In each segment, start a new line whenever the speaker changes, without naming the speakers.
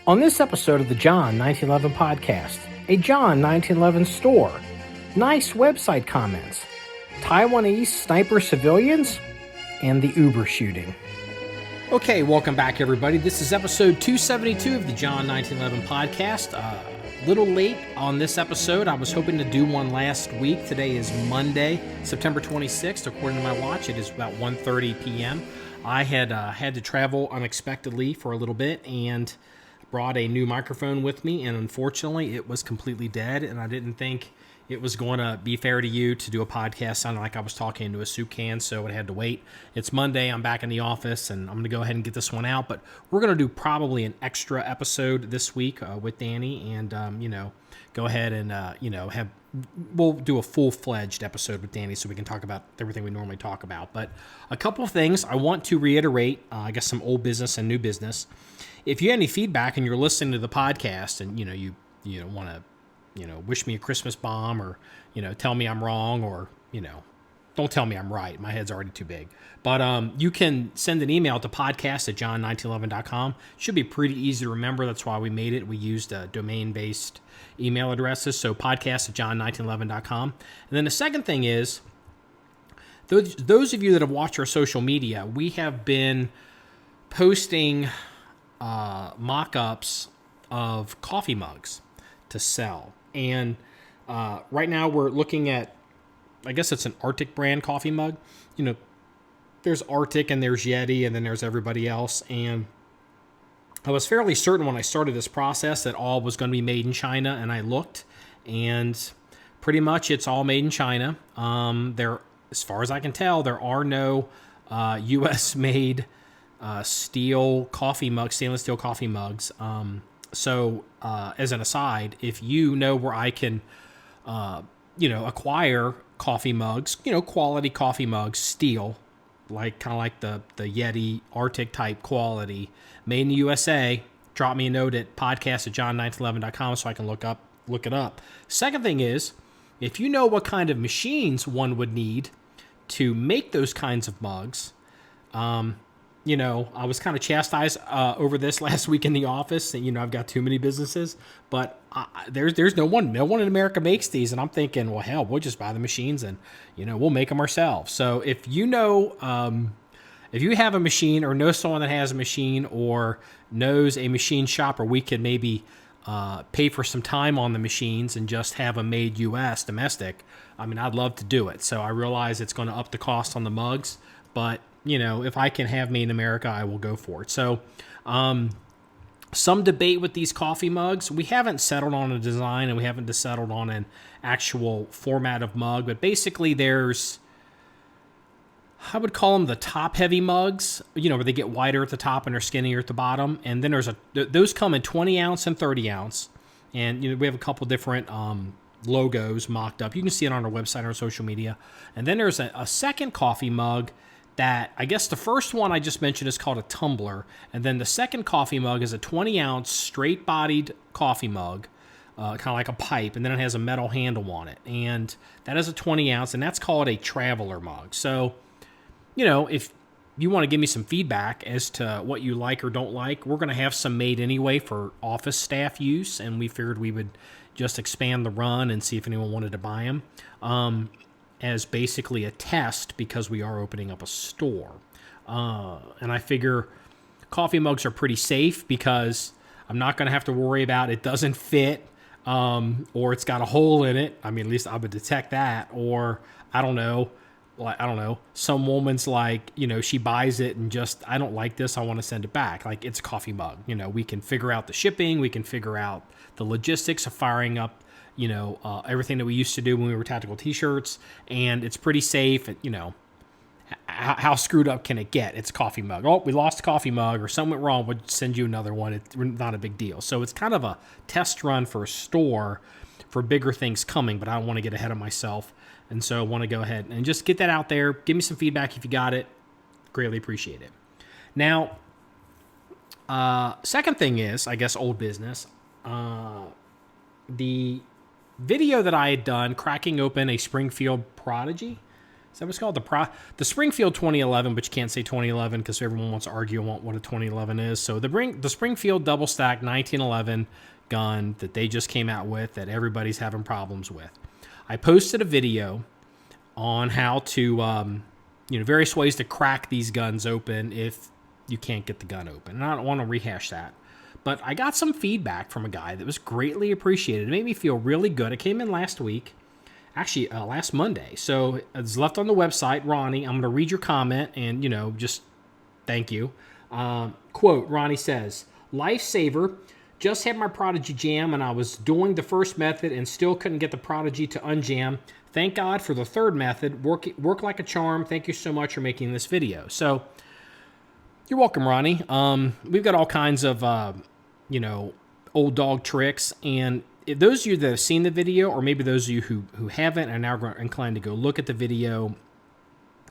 On this episode of the John1911 Podcast, a John1911 Store, nice website comments, Taiwanese sniper civilians, and the Uber shooting. Okay, welcome back, everybody. This is episode 272 of the John1911 Podcast. A little late on this episode. I was hoping to do one last week. Today is Monday, September 26th. According to my watch, it is about 1:30 p.m. I had to travel unexpectedly for a little bit and brought a new microphone with me, and unfortunately it was completely dead, and I didn't think it was going to be fair to you to do a podcast sounding like I was talking into a soup can, so it had to wait. It's Monday, I'm back in the office, and I'm going to go ahead and get this one out, but we're going to do probably an extra episode this week with Danny, and go ahead and we'll do a full-fledged episode with Danny so we can talk about everything we normally talk about. But a couple of things I want to reiterate, I guess some old business and new business. If you have any feedback and you're listening to the podcast and you want to wish me a Christmas bomb or tell me I'm wrong or don't tell me I'm right. My head's already too big. But you can send an email to podcast@john1911.com. Should be pretty easy to remember. That's why we made it. We used domain-based email addresses. So podcast@john1911.com. And then the second thing is, those of you that have watched our social media, we have been posting mock-ups of coffee mugs to sell. And right now we're looking at, I guess it's an Arctic brand coffee mug. There's Arctic and there's Yeti and then there's everybody else. And I was fairly certain when I started this process that all was going to be made in China, and I looked, and pretty much it's all made in China. As far as I can tell, there are no U.S.-made stainless steel coffee mugs. So as an aside, if you know where I can, acquire coffee mugs, quality coffee mugs, steel, kind of like the Yeti Arctic type quality, made in the USA, drop me a note at podcast@john1911.com so I can look it up. Second thing is, if you know what kind of machines one would need to make those kinds of mugs, I was kind of chastised over this last week in the office. And, I've got too many businesses, but there's no one in America makes these. And I'm thinking, well, hell, we'll just buy the machines and, we'll make them ourselves. So if if you have a machine or know someone that has a machine or knows a machine shop where we could maybe pay for some time on the machines and just have them made U.S. domestic, I'd love to do it. So I realize it's going to up the cost on the mugs, but if I can have made in America, I will go for it. So, some debate with these coffee mugs. We haven't settled on a design and we haven't settled on an actual format of mug, but basically I would call them the top-heavy mugs, where they get wider at the top and they're skinnier at the bottom. And then those come in 20 ounce and 30 ounce. And, we have a couple different logos mocked up. You can see it on our website, our social media. And then there's a second coffee mug that, I guess the first one I just mentioned is called a tumbler, and then the second coffee mug is a 20-ounce straight-bodied coffee mug, kind of like a pipe, and then it has a metal handle on it, and that is a 20-ounce, and that's called a traveler mug. So, if you want to give me some feedback as to what you like or don't like, we're going to have some made anyway for office staff use, and we figured we would just expand the run and see if anyone wanted to buy them. As basically a test because we are opening up a store. And I figure coffee mugs are pretty safe because I'm not going to have to worry about it doesn't fit or it's got a hole in it. At least I would detect that. Or I don't know, some woman's like, she buys it and just, I don't like this, I want to send it back. Like, it's a coffee mug. We can figure out the shipping, we can figure out the logistics of firing up everything that we used to do when we were tactical t-shirts, and it's pretty safe. And, how screwed up can it get? It's a coffee mug. Oh, we lost a coffee mug or something went wrong. We'll send you another one. It's not a big deal. So it's kind of a test run for a store for bigger things coming, but I don't want to get ahead of myself. And so I want to go ahead and just get that out there. Give me some feedback if you got it. Greatly appreciate it. Now, second thing is, I guess, old business. The video that I had done cracking open a Springfield Prodigy that what's called? The Springfield 2011, but you can't say 2011 because everyone wants to argue on what a 2011 is. So the Springfield double stack 1911 gun that they just came out with that everybody's having problems with. I posted a video on how to, various ways to crack these guns open if you can't get the gun open. And I don't want to rehash that. But I got some feedback from a guy that was greatly appreciated. It made me feel really good. It came in last week. Actually, last Monday. So it's left on the website. Ronnie, I'm going to read your comment and, just thank you. Quote, Ronnie says, "Lifesaver, just had my Prodigy jam and I was doing the first method and still couldn't get the Prodigy to unjam. Thank God for the third method. Work like a charm. Thank you so much for making this video." So you're welcome, Ronnie. We've got all kinds of, old dog tricks. And if those of you that have seen the video, or maybe those of you who haven't and are now inclined to go look at the video,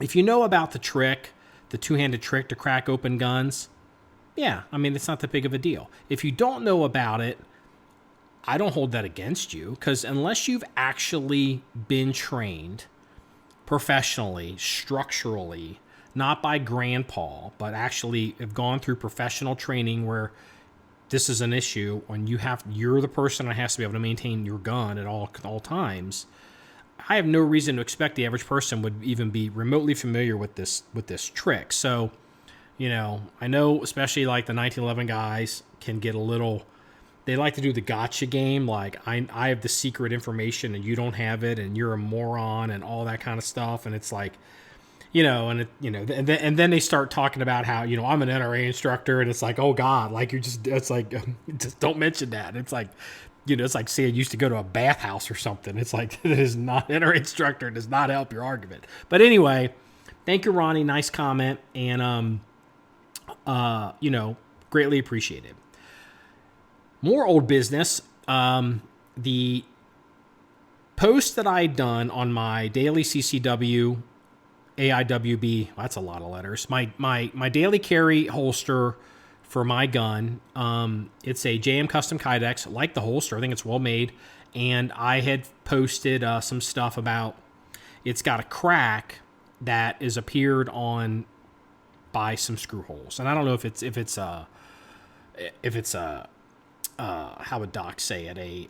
if you know about the trick, the two-handed trick to crack open guns, yeah, it's not that big of a deal. If you don't know about it, I don't hold that against you, because unless you've actually been trained professionally, structurally, not by grandpa, but actually have gone through professional training where this is an issue, when you're the person that has to be able to maintain your gun at all times, I have no reason to expect the average person would even be remotely familiar with this trick. So, I know especially like the 1911 guys can get a little, they like to do the gotcha game, like I have the secret information and you don't have it and you're a moron and all that kind of stuff. And it's like, and then they start talking about how, I'm an NRA instructor, and it's like, oh God, like it's like, just don't mention that. It's like, it's like saying you used to go to a bathhouse or something. It's like, it is not, NRA instructor does not help your argument. But anyway, thank you, Ronnie. Nice comment. And, greatly appreciated. More old business. The post that I'd done on my daily CCW AIWB, that's a lot of letters. My daily carry holster for my gun. It's a JM Custom Kydex, like the holster. I think it's well made. And I had posted some stuff about it's got a crack that is appeared on by some screw holes. And I don't know if it's how would Doc say it,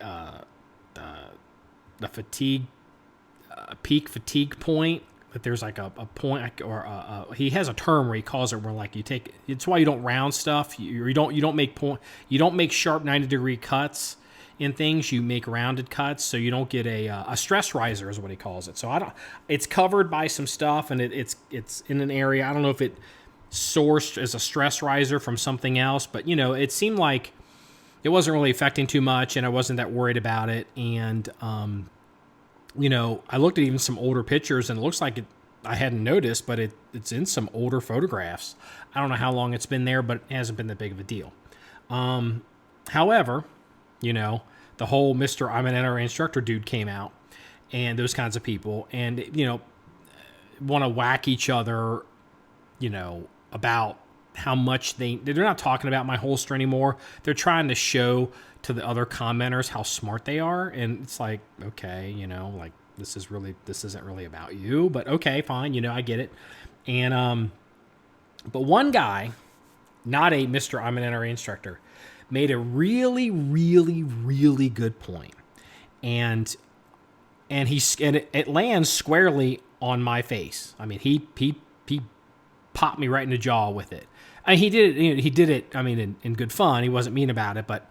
the fatigue, peak fatigue point. That there's like a point, or he has a term where he calls it where like you take. It's why you don't round stuff. You don't make sharp 90-degree cuts in things. You make rounded cuts, so you don't get a stress riser is what he calls it. So it's covered by some stuff, and it's in an area. I don't know if it sourced as a stress riser from something else, but it seemed like it wasn't really affecting too much, and I wasn't that worried about it. And I looked at even some older pictures, and it looks like I hadn't noticed, but it's in some older photographs. I don't know how long it's been there, but it hasn't been that big of a deal. However, the whole Mr. I'm an NRA instructor dude came out, and those kinds of people, and, want to whack each other, about how much they're not talking about my holster anymore. They're trying to show to the other commenters how smart they are. And it's like, okay, like this isn't really about you, but okay, fine. I get it. And, but one guy, not a Mr. I'm an NRA instructor, made a really, really, really good point. And it lands squarely on my face. He popped me right in the jaw with it. And he did it, in good fun. He wasn't mean about it, but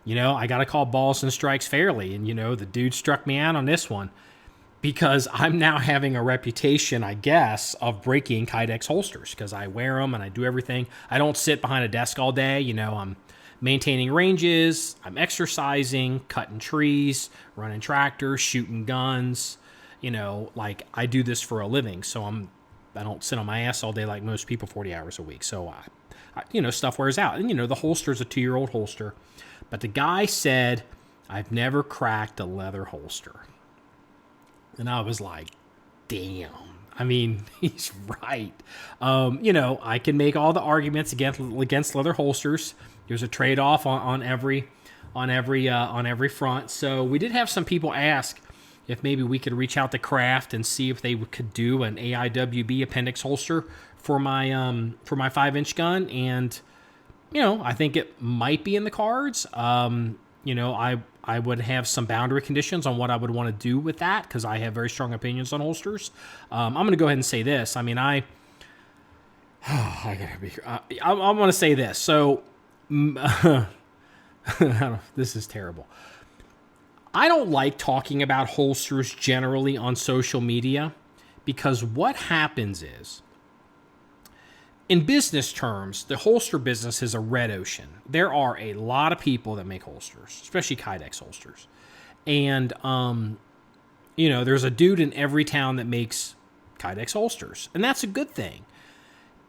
I got to call balls and strikes fairly. And, the dude struck me out on this one because I'm now having a reputation, I guess, of breaking Kydex holsters because I wear them and I do everything. I don't sit behind a desk all day. I'm maintaining ranges. I'm exercising, cutting trees, running tractors, shooting guns. I do this for a living. So I don't sit on my ass all day like most people 40 hours a week. So, stuff wears out. And, the holster's a 2-year-old holster. But the guy said, I've never cracked a leather holster. And I was like, damn. He's right. I can make all the arguments against leather holsters. There's a trade-off on every front. So we did have some people ask if maybe we could reach out to Craft and see if they could do an AIWB appendix holster for my 5-inch gun. And, I think it might be in the cards. I would have some boundary conditions on what I would want to do with that, because I have very strong opinions on holsters. I'm going to go ahead and say this. I mean, I gotta be. I want to say this. So, this is terrible. I don't like talking about holsters generally on social media, because what happens is, in business terms, the holster business is a red ocean. There are a lot of people that make holsters, especially Kydex holsters. And, there's a dude in every town that makes Kydex holsters. And that's a good thing.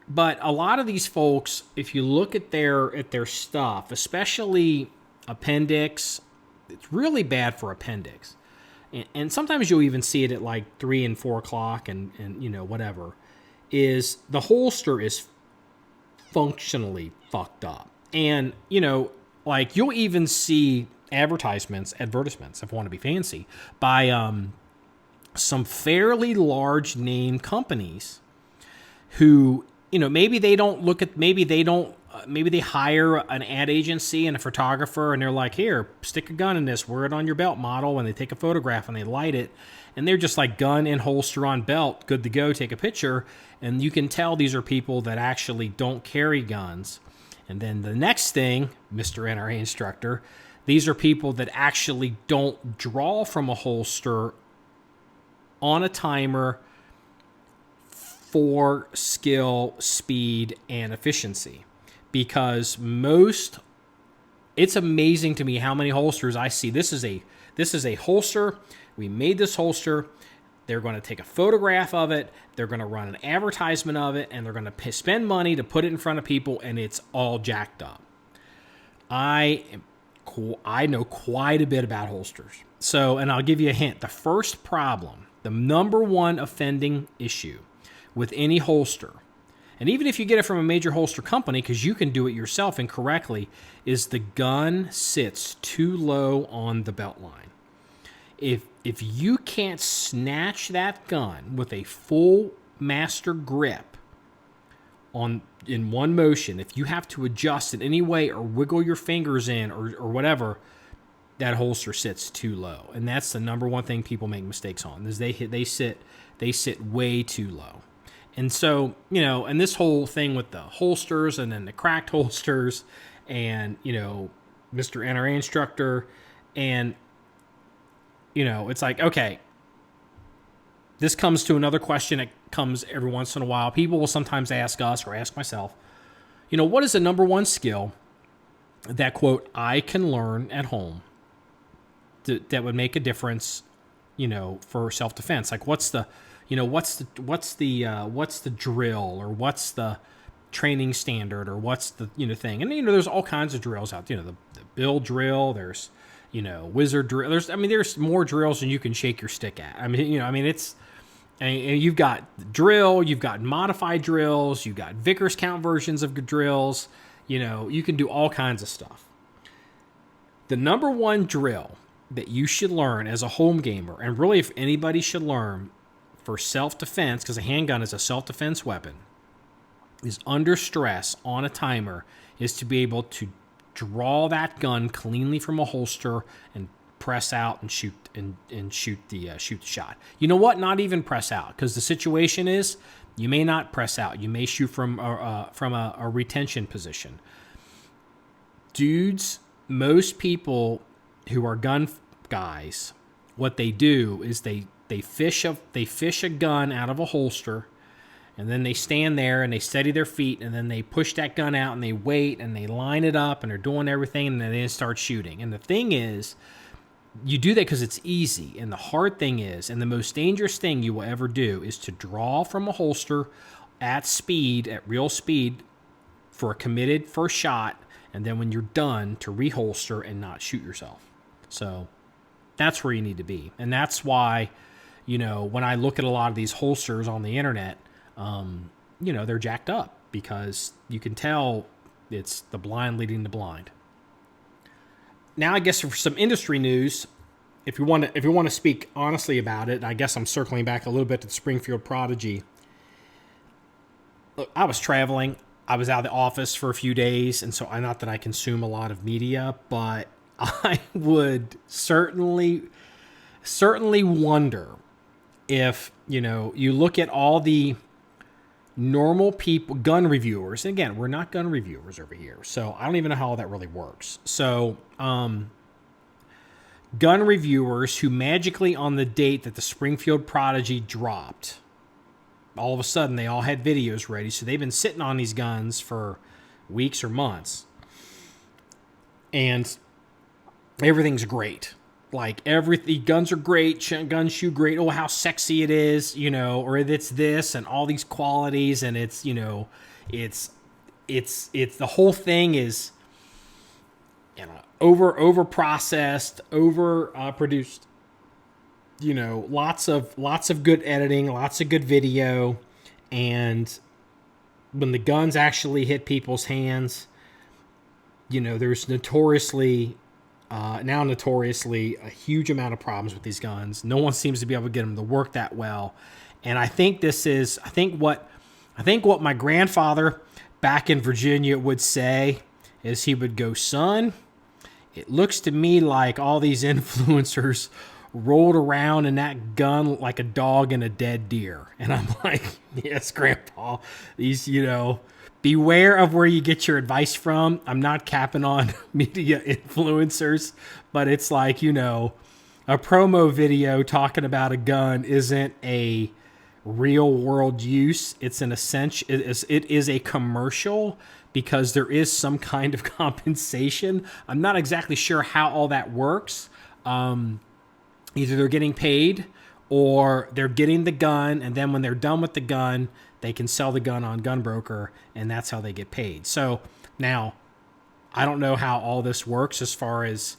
But a lot of these folks, if you look at their stuff, especially appendix, it's really bad for appendix. And sometimes you'll even see it at like 3 and 4 o'clock and whatever. Is the holster is functionally fucked up. And, you'll even see advertisements, if I want to be fancy, by some fairly large name companies who, maybe they hire an ad agency and a photographer, and they're like, here, stick a gun in this, wear it on your belt, model, and they take a photograph and they light it, and they're just like gun and holster on belt, good to go, take a picture, and you can tell these are people that actually don't carry guns. And then the next thing, Mr. NRA instructor, these are people that actually don't draw from a holster on a timer for skill, speed, and efficiency. Because it's amazing to me how many holsters I see. This is a holster. We made this holster. They're going to take a photograph of it. They're going to run an advertisement of it, and they're going to spend money to put it in front of people, and it's all jacked up. I know quite a bit about holsters. So, and I'll give you a hint. The first problem, the number one offending issue with any holster, and even if you get it from a major holster company, because you can do it yourself incorrectly, is the gun sits too low on the belt line. If you can't snatch that gun with a full master grip in one motion, if you have to adjust it any way or wiggle your fingers in or whatever, that holster sits too low. And that's the number one thing people make mistakes on, is they sit way too low. And so, and this whole thing with the holsters and then the cracked holsters and, Mr. NRA instructor, and, it's like, okay, this comes to another question that comes every once in a while. People will sometimes ask us or ask myself, what is the number one skill that, quote, I can learn at home that would make a difference, for self-defense? Like, what's the drill, or what's the training standard, or what's the, thing? And, there's all kinds of drills out there. The Bill drill, there's, wizard drill. There's more drills than you can shake your stick at. You've got drill, you've got modified drills, you've got Vickers count versions of drills. You can do all kinds of stuff. The number one drill that you should learn as a home gamer, and really if anybody should learn for self-defense, because a handgun is a self-defense weapon, is under stress on a timer, is to be able to draw that gun cleanly from a holster and press out and shoot the shot. You know what? Not even press out, because the situation is you may not press out. You may shoot from a retention position. Dudes, most people who are gun guys, what they do is they fish a gun out of a holster, and then they stand there and they steady their feet, and then they push that gun out and they wait and they line it up and they're doing everything, and then they start shooting. And the thing is, you do that because it's easy. And the hard thing is, and the most dangerous thing you will ever do, is to draw from a holster at speed, at real speed, for a committed first shot, and then when you're done, to reholster and not shoot yourself. So that's where you need to be. And that's why, when I look at a lot of these holsters on the internet, they're jacked up, because you can tell it's the blind leading the blind. Now, I guess for some industry news, if you want to speak honestly about it, I guess I'm circling back a little bit to the Springfield Prodigy. Look, I was traveling. I was out of the office for a few days, and so not that I consume a lot of media, but I would certainly wonder if, you look at all the normal people, gun reviewers, and again, we're not gun reviewers over here, so I don't even know how all that really works. So, gun reviewers who magically on the date that the Springfield Prodigy dropped, all of a sudden they all had videos ready. So they've been sitting on these guns for weeks or months. And everything's great. Like the guns are great, guns shoot great. Oh, how sexy it is, or it's this and all these qualities. And it's, it's the whole thing is, over processed, over produced. Lots of good editing, lots of good video, and when the guns actually hit people's hands, there's notoriously a huge amount of problems with these guns. No one seems to be able to get them to work that well, and I think what my grandfather back in Virginia would say is he would go, son, it looks to me like all these influencers rolled around in that gun like a dog in a dead deer. And I'm like, yes, Grandpa, these, beware of where you get your advice from. I'm not capping on media influencers, but it's like, a promo video talking about a gun isn't a real world use. It's an essential, it is a commercial because there is some kind of compensation. I'm not exactly sure how all that works. Either they're getting paid or they're getting the gun, and then when they're done with the gun, they can sell the gun on Gunbroker, and that's how they get paid. So now, I don't know how all this works as far as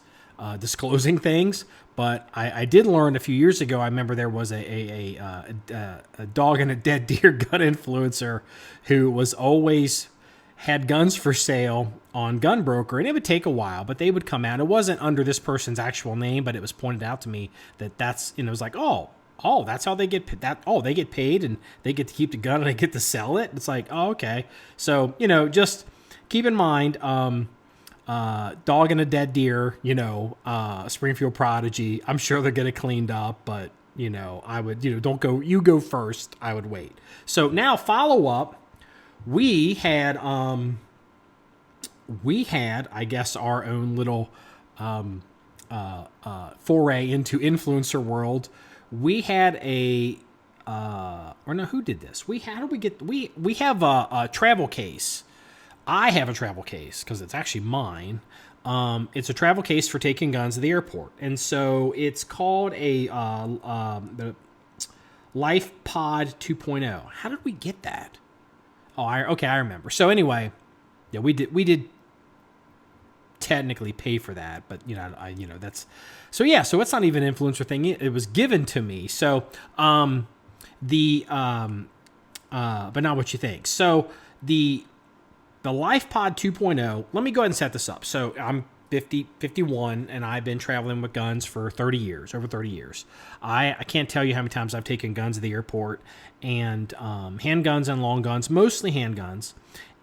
disclosing things, but I did learn a few years ago. I remember there was a dog and a dead deer gun influencer who was always had guns for sale on Gunbroker, and it would take a while, but they would come out. It wasn't under this person's actual name, but it was pointed out to me that's, it was like, oh, that's how they get that. Oh, they get paid and they get to keep the gun and they get to sell it. It's like, oh, okay. So, just keep in mind, dog and a dead deer, Springfield Prodigy. I'm sure they're getting cleaned up, but, I would, don't go, you go first. I would wait. So now follow up. We had, I guess, our own little foray into influencer world. We had who did this? We have a travel case. I have a travel case because it's actually mine. It's a travel case for taking guns to the airport, and so it's called the Life Pod 2.0. How did we get that? Oh, I remember. So anyway, yeah, we did technically pay for that, but that's so yeah. So it's not even an influencer thing. It was given to me. So but not what you think. So the Life Pod 2.0. Let me go ahead and set this up. So I'm 51, and I've been traveling with guns for over 30 years. I can't tell you how many times I've taken guns to the airport, and handguns and long guns, mostly handguns.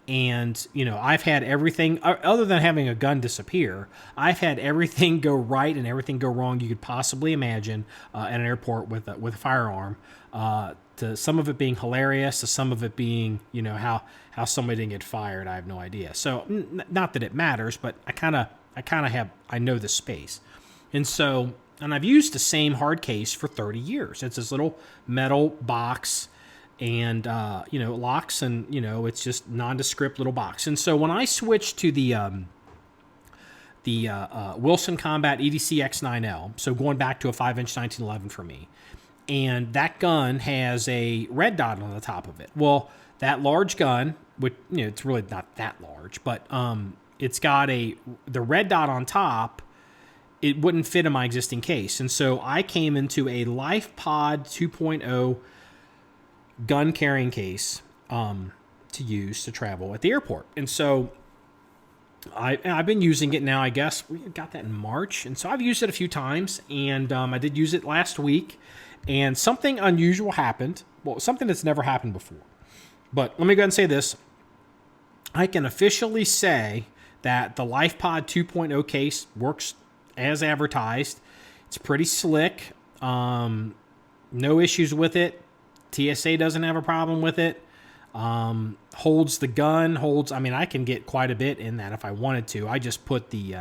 And, I've had everything, other than having a gun disappear, I've had everything go right and everything go wrong you could possibly imagine at an airport with a firearm. To some of it being hilarious, to some of it being, how somebody didn't get fired, I have no idea. So, not that it matters, but I know the space. And so, and I've used the same hard case for 30 years. It's this little metal box and, locks and, it's just nondescript little box. And so when I switched to the Wilson Combat EDC X9L, so going back to a 5-inch 1911 for me, and that gun has a red dot on the top of it. Well, that large gun, which, it's really not that large, but it's got the red dot on top. It wouldn't fit in my existing case. And so I came into a Life Pod 2.0 gun carrying case to use to travel at the airport. And so I've been using it now, I guess. We got that in March. And so I've used it a few times. And I did use it last week. And something unusual happened. Well, something that's never happened before. But let me go ahead and say this. I can officially say that the LifePod 2.0 case works as advertised. It's pretty slick. No issues with it. TSA doesn't have a problem with it. Holds the gun. I can get quite a bit in that if I wanted to. I just put the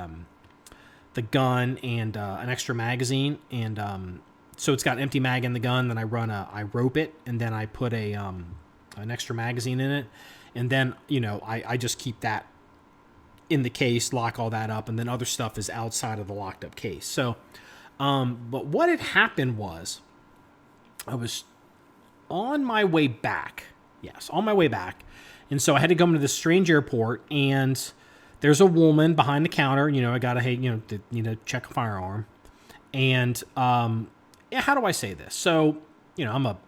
gun and an extra magazine, and so it's got an empty mag in the gun. Then I rope it, and then I put an extra magazine in it, and then I just keep that in the case, lock all that up, and then other stuff is outside of the locked up case. So, but what had happened was I was on my way back. Yes, on my way back. And so I had to come to this strange airport, and there's a woman behind the counter. I got to check a firearm. And how do I say this? So, I'm a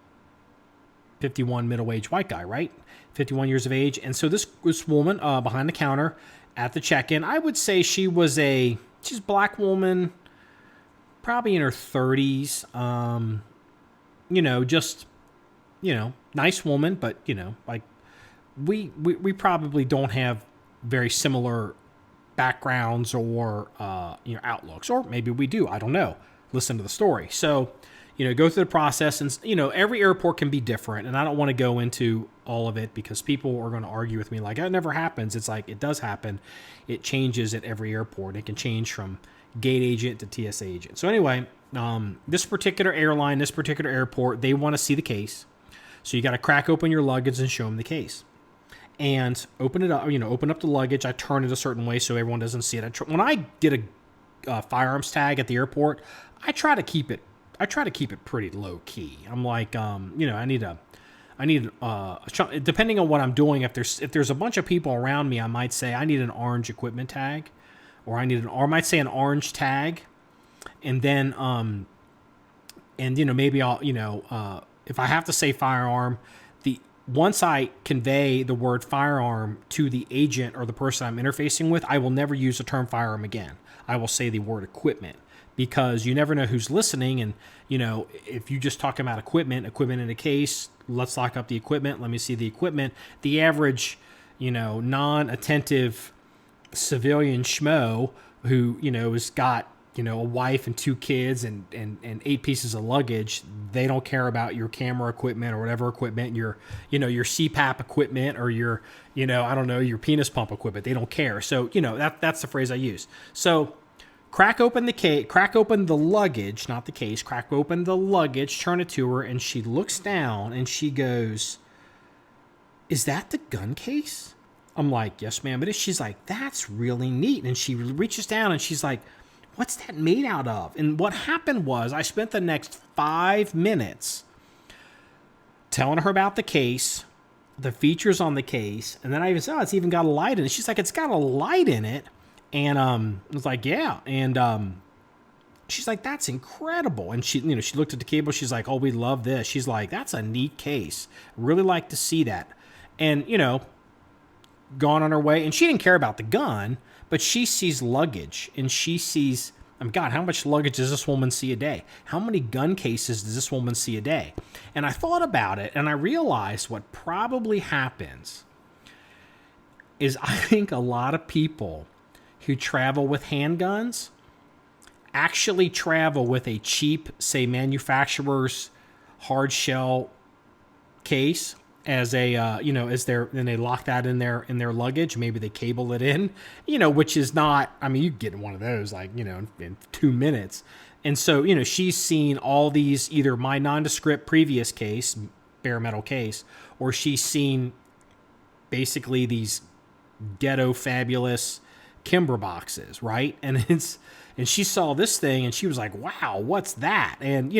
51 middle-aged white guy, right? 51 years of age. And so this woman behind the counter at the check-in, I would say she's a black woman, probably in her 30s. Nice woman, but we probably don't have very similar backgrounds or outlooks, or maybe we do. I don't know. Listen to the story. So, go through the process, and every airport can be different, and I don't want to go into all of it because people are going to argue with me like that never happens. It's like it does happen. It changes at every airport. It can change from gate agent to TSA agent. So anyway, this particular airline, this particular airport, they want to see the case. So you got to crack open your luggage and show them the case. And open it up, open up the luggage. I turn it a certain way so everyone doesn't see it. When I get a firearms tag at the airport, I try to keep it pretty low key. I'm like, I need depending on what I'm doing, if there's a bunch of people around me, I might say I need an orange equipment tag, or I might say an orange tag. And then, maybe I'll, if I have to say firearm, once I convey the word firearm to the agent or the person I'm interfacing with, I will never use the term firearm again. I will say the word equipment, because you never know who's listening. And, if you just talk about equipment in a case, let's lock up the equipment. Let me see the equipment. The average, non-attentive civilian schmo who, has got, a wife and 2 kids and 8 pieces of luggage, they don't care about your camera equipment or whatever equipment, your CPAP equipment or your, your penis pump equipment. They don't care. So, that's the phrase I use. So crack open the luggage, not the case, crack open the luggage, turn it to her, and she looks down and she goes, "Is that the gun case?" I'm like, "Yes, ma'am, it is." She's like, "That's really neat." And she reaches down and she's like, "What's that made out of?" And what happened was I spent the next 5 minutes telling her about the case, the features on the case, and then I even said, "Oh, it's even got a light in it." She's like, "It's got a light in it." And I was like, "Yeah." And she's like, "That's incredible." And she looked at the cable. She's like, "Oh, we love this." She's like, "That's a neat case. Really like to see that." And, gone on her way. And she didn't care about the gun, but she sees luggage, and she sees, God, how much luggage does this woman see a day? How many gun cases does this woman see a day? And I thought about it, and I realized what probably happens is I think a lot of people who travel with handguns actually travel with a cheap, say, manufacturer's hard shell case as a then they lock that in their luggage. Maybe they cable it in, which is not, you get one of those in 2 minutes. And so she's seen all these, either my nondescript previous case, bare metal case, or she's seen basically these ghetto fabulous Kimber boxes, right? And she saw this thing and she was like, "Wow, what's that?" And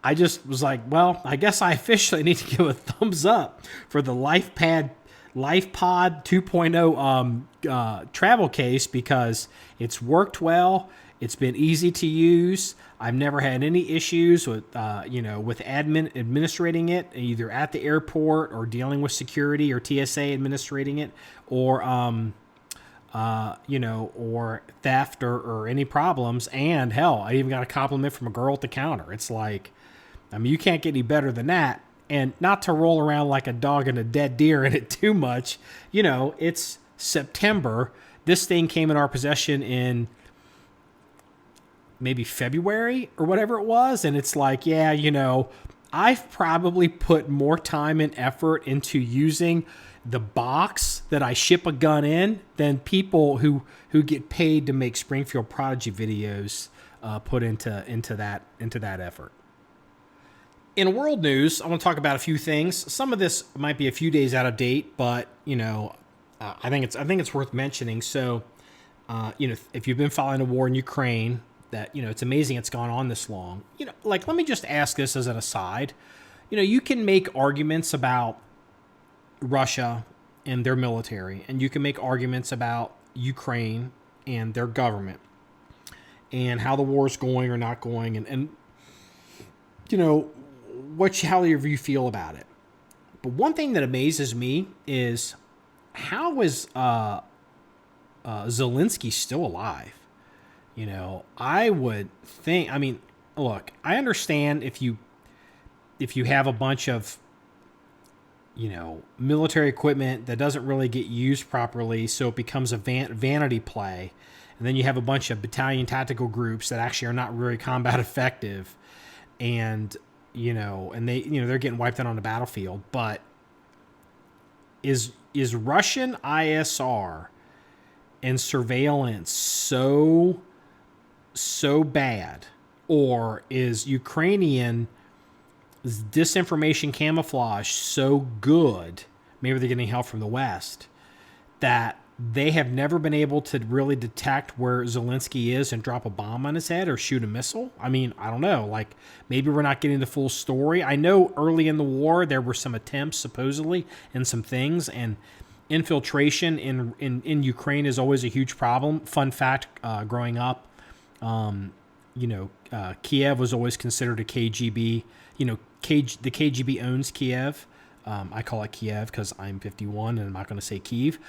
I just was like, well, I guess I officially need to give a thumbs up for the LifePod 2.0 travel case, because it's worked well. It's been easy to use. I've never had any issues with, with administrating it, either at the airport or dealing with security or TSA administrating it, or or theft or any problems. And hell, I even got a compliment from a girl at the counter. It's like, I mean, you can't get any better than that. And not to roll around like a dog and a dead deer in it too much, it's September. This thing came in our possession in maybe February or whatever it was. And it's like, yeah, I've probably put more time and effort into using the box that I ship a gun in than people who get paid to make Springfield Prodigy videos put into that effort. In world news, I want to talk about a few things. Some of this might be a few days out of date, but I think it's worth mentioning. So, if you've been following the war in Ukraine, that it's amazing it's gone on this long. Let me just ask this as an aside. You can make arguments about Russia and their military, and you can make arguments about Ukraine and their government and how the war is going or not going, and how you feel about it. But one thing that amazes me is how is Zelensky still alive? I would think. I mean, look, I understand if you have a bunch of military equipment that doesn't really get used properly, so it becomes a vanity play, and then you have a bunch of battalion tactical groups that actually are not very combat effective, and they they're getting wiped out on the battlefield. But is Russian ISR and surveillance so bad, or is Ukrainian disinformation camouflage so good, maybe they're getting help from the West, that they have never been able to really detect where Zelensky is and drop a bomb on his head or shoot a missile? I mean, I don't know. Like, maybe we're not getting the full story. I know early in the war there were some attempts, supposedly, and some things, and infiltration in Ukraine is always a huge problem. Fun fact, growing up, Kiev was always considered a KGB. The KGB owns Kiev. I call it Kiev because I'm 51 and I'm not going to say Kiev.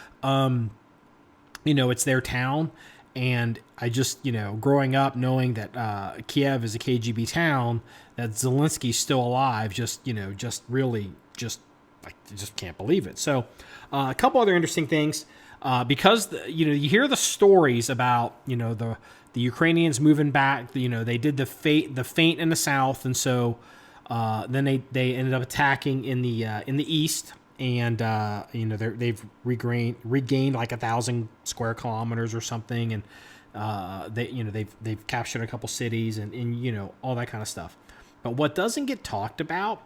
It's their town. And I just, growing up knowing that Kiev is a KGB town, that Zelensky's still alive, I just can't believe it. So a couple other interesting things. Because, you hear the stories about, the Ukrainians moving back. They did the feint in the south, and so then they ended up attacking in the east, and they've regained like 1,000 square kilometers or something, and they've captured a couple cities and all that kind of stuff. But what doesn't get talked about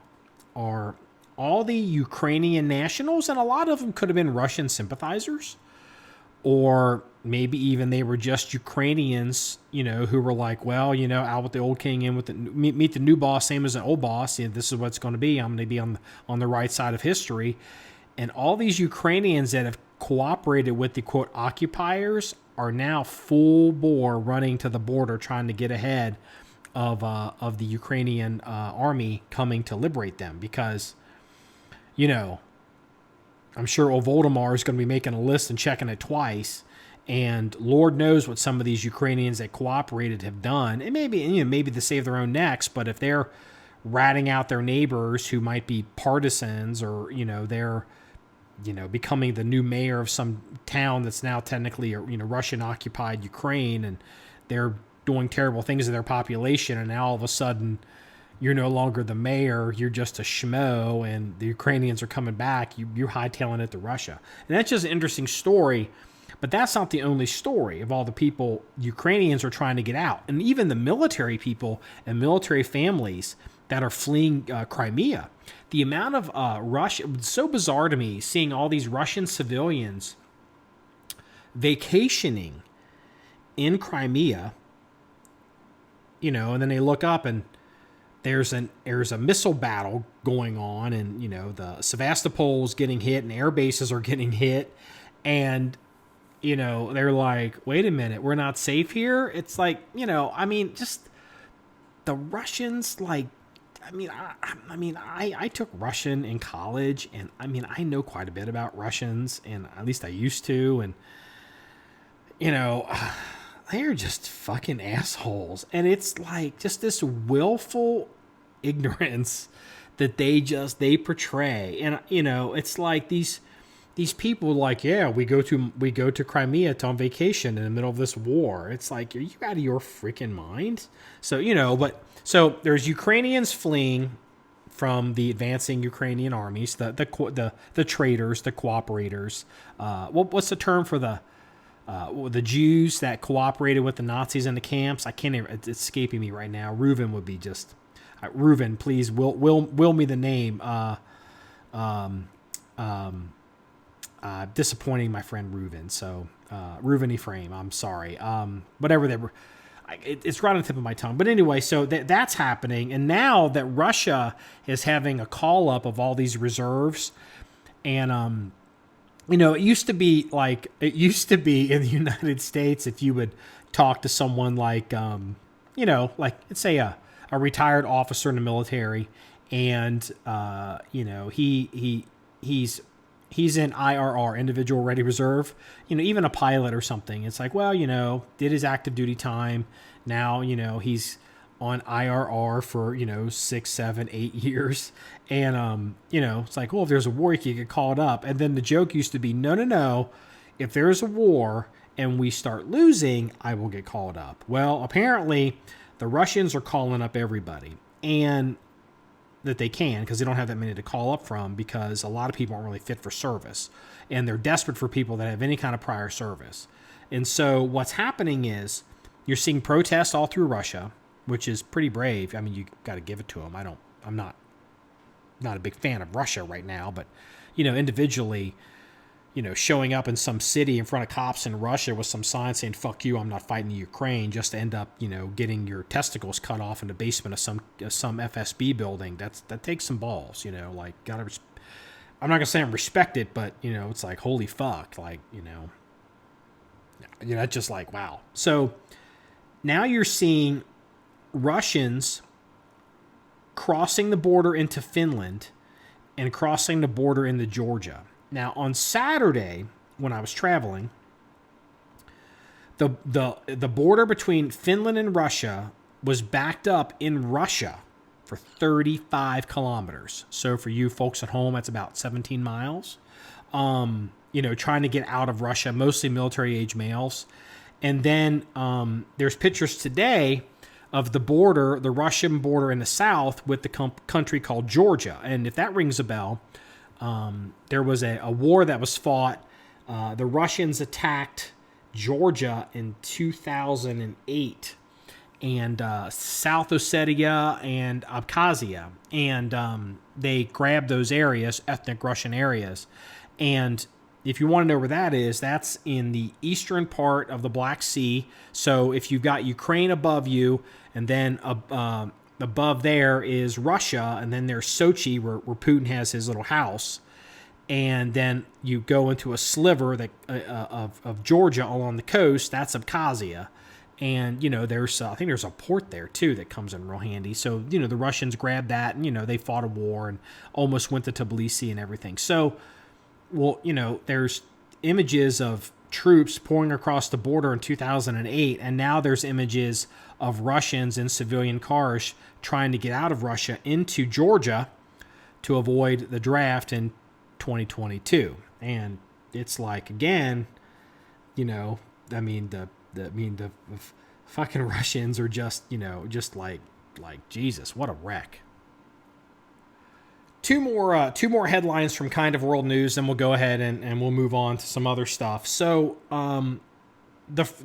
are all the Ukrainian nationals, and a lot of them could have been Russian sympathizers, or maybe even they were just Ukrainians, who were like, well, out with the old king, in with meet the new boss, same as the old boss. This is what it's going to be. I'm going to be on the right side of history. And all these Ukrainians that have cooperated with the quote occupiers are now full bore running to the border, trying to get ahead of the Ukrainian army coming to liberate them, because I'm sure old Voldemar is going to be making a list and checking it twice. And Lord knows what some of these Ukrainians that cooperated have done. And maybe to save their own necks, but if they're ratting out their neighbors who might be partisans, or, they're, becoming the new mayor of some town that's now technically, Russian occupied Ukraine, and they're doing terrible things to their population, and now all of a sudden you're no longer the mayor, you're just a schmo, and the Ukrainians are coming back, you're hightailing it to Russia. And that's just an interesting story, but that's not the only story of all the people Ukrainians are trying to get out. And even the military people and military families that are fleeing Crimea. The amount of Russia, it's so bizarre to me seeing all these Russian civilians vacationing in Crimea, and then they look up and there's a missile battle going on, and the Sevastopol's getting hit and air bases are getting hit, and they're like, wait a minute, we're not safe here. It's like, just the Russians, like, I took Russian in college, and I know quite a bit about Russians, and at least I used to, and you know, they're just fucking assholes. And it's like just this willful ignorance that they portray. And, you know, it's like these people like, yeah, we go to Crimea on vacation in the middle of this war. It's like, are you out of your freaking mind? So, you know, so there's Ukrainians fleeing from the advancing Ukrainian armies, the traitors, the cooperators. What's the term for the Jews that cooperated with the Nazis in the camps? I can't even, it's escaping me right now. Reuven would be just, Reuven, please will me the name. Disappointing my friend Reuven. So Reuven Ephraim, I'm sorry. Whatever they were, it's right on the tip of my tongue. But anyway, so that's happening, and now that Russia is having a call up of all these reserves, and you know, it used to be in the United States, if you would talk to someone like you know, like let's say a retired officer in the military, and you know, he's in IRR, individual ready reserve, you know, even a pilot or something. It's like, well, you know, did his active duty time. Now, you know, he's on IRR for, you know, 6, 7, 8 years. And, you know, it's like, well, if there's a war, you can get called up. And then the joke used to be, no. If there's a war and we start losing, I will get called up. Well, apparently the Russians are calling up everybody. And that they can, because they don't have that many to call up from, because a lot of people aren't really fit for service, and they're desperate for people that have any kind of prior service. And so what's happening is you're seeing protests all through Russia, which is pretty brave. I mean, you got to give it to them. I'm not a big fan of Russia right now, but you know, individually, you know, showing up in some city in front of cops in Russia with some sign saying, fuck you, I'm not fighting the Ukraine, just to end up, you know, getting your testicles cut off in the basement of some FSB building. That takes some balls, you know, like, I'm not going to say I'm respected, but, you know, it's like, holy fuck, like, you know, it's just like, wow. So now you're seeing Russians crossing the border into Finland and crossing the border into Georgia. Now, on Saturday, when I was traveling, the border between Finland and Russia was backed up in Russia for 35 kilometers. So for you folks at home, that's about 17 miles. You know, trying to get out of Russia, mostly military-age males. And then there's pictures today of the border, the Russian border in the south with the country called Georgia. And if that rings a bell, there was a war that was fought. The Russians attacked Georgia in 2008, and South Ossetia and Abkhazia. And they grabbed those areas, ethnic Russian areas. And if you want to know where that is, that's in the eastern part of the Black Sea. So if you've got Ukraine above you, and then above there is Russia, and then there's Sochi, where Putin has his little house. And then you go into a sliver that of Georgia along the coast. That's Abkhazia. And, you know, there's I think there's a port there, too, that comes in real handy. So, you know, the Russians grabbed that, and, you know, they fought a war and almost went to Tbilisi and everything. So, well, you know, there's images of troops pouring across the border in 2008, and now there's images of Russians in civilian cars trying to get out of Russia into Georgia to avoid the draft in 2022. And it's like, again, you know, I mean, the fucking Russians are just, you know, just like Jesus, what a wreck. Two more headlines from Kind of World News, then we'll go ahead and we'll move on to some other stuff. So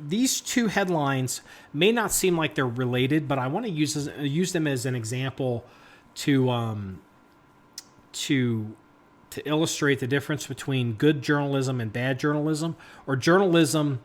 these two headlines may not seem like they're related, but I want to use them as an example to illustrate the difference between good journalism and bad journalism, or journalism